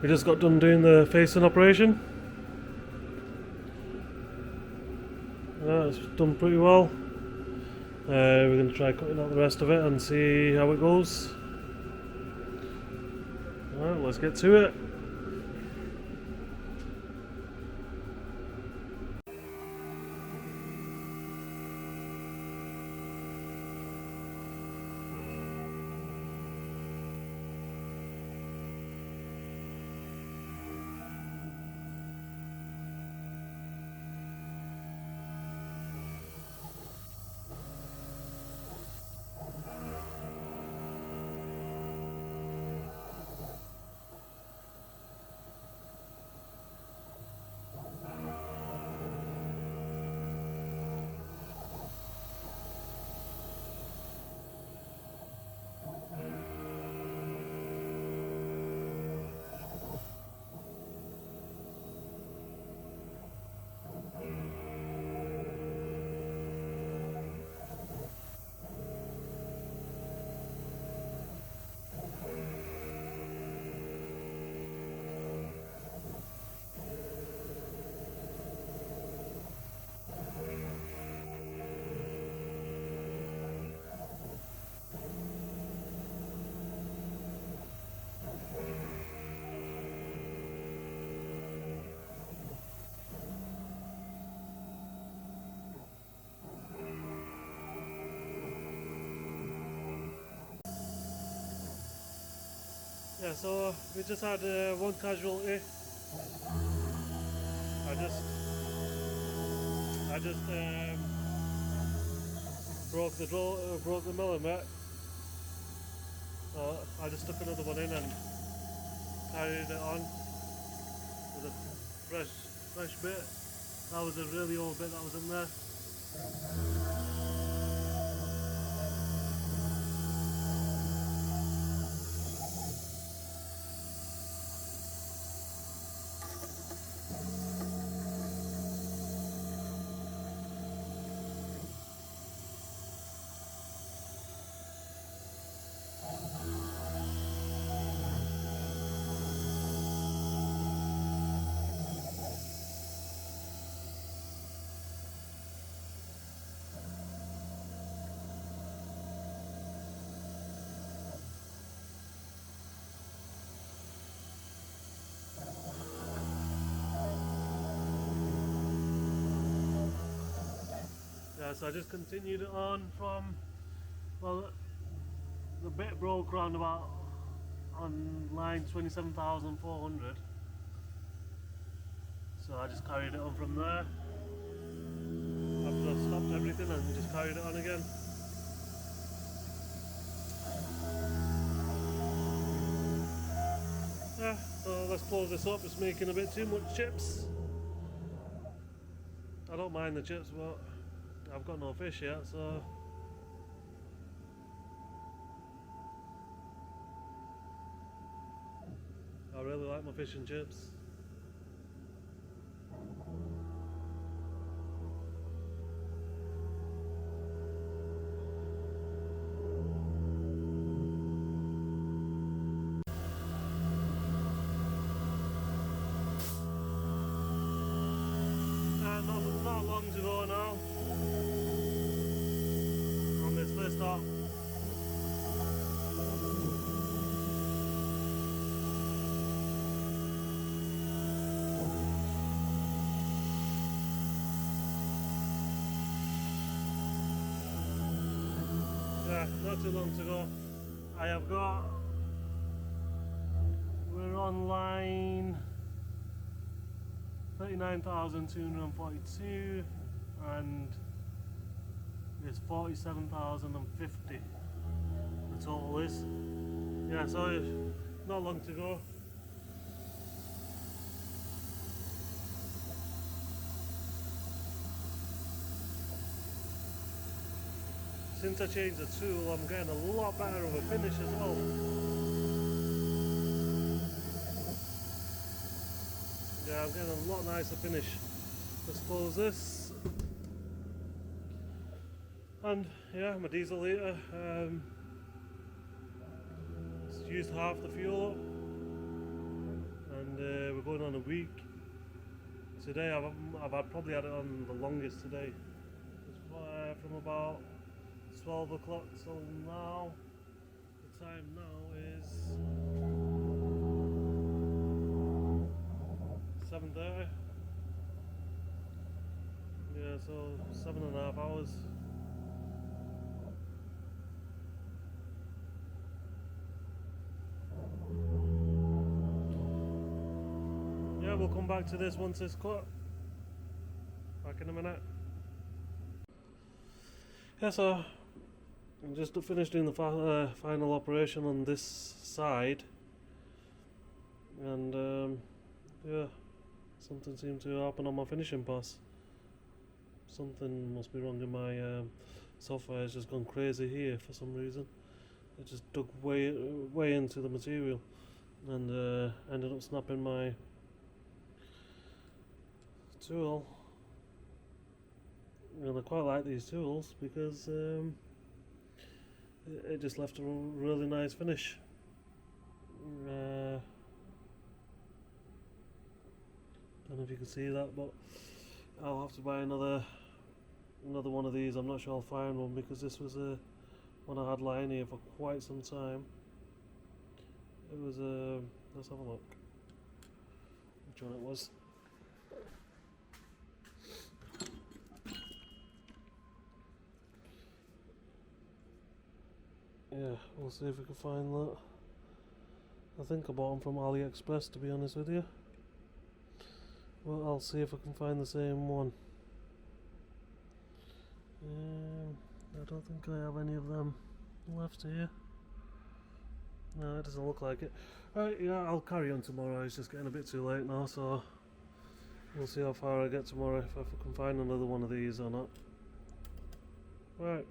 We just got done doing the facing operation. It's done pretty well. We're going to try cutting out the rest of it and see how it goes. Alright, let's get to it. Yeah, so we just had one casualty. I just broke the millimeter. So I just took another one in and carried it on with a fresh bit. That was a really old bit that was in there. Yeah, so I just continued it on from, well, the bit broke round about on line 27,400. So I just carried it on from there. After I stopped everything and just carried it on again. Yeah, so let's close this up. It's making a bit too much chips. I don't mind the chips, but I've got no fish yet, so I really like my fish and chips. Not long to go now on this first stop. Yeah, not too long to go. We're on line 39,242 and it's 47,050 the total is. Yeah, so not long to go. Since I changed the tool, I'm getting a lot better of a finish as well. Yeah, I'm getting a lot nicer finish. Let's close this. And yeah, my diesel heater, it's used half the fuel up. and we're going on a week. Today I've probably had it on the longest today. It's from about 12 o'clock till now. The time now is 7:30. Yeah, so 7.5 hours. Yeah, we'll come back to this once it's cut. Back in a minute. Yeah, so I'm just finished doing the final operation on this side, and yeah, something seemed to happen on my finishing pass. Something must be wrong in my software. Has just gone crazy here for some reason. It just dug way into the material, and ended up snapping my tool. And I quite like these tools because it just left a really nice finish. Don't know if you can see that, but I'll have to buy another one of these. I'm not sure I'll find one because this was one I had lying here for quite some time. It was let's have a look which one it was. Yeah, we'll see if we can find that. I think I bought them from AliExpress, to be honest with you. Well, I'll see if I can find the same one. I don't think I have any of them left here. No, it doesn't look like it. Right, yeah, I'll carry on tomorrow. It's just getting a bit too late now, so we'll see how far I get tomorrow, if I can find another one of these or not. Right.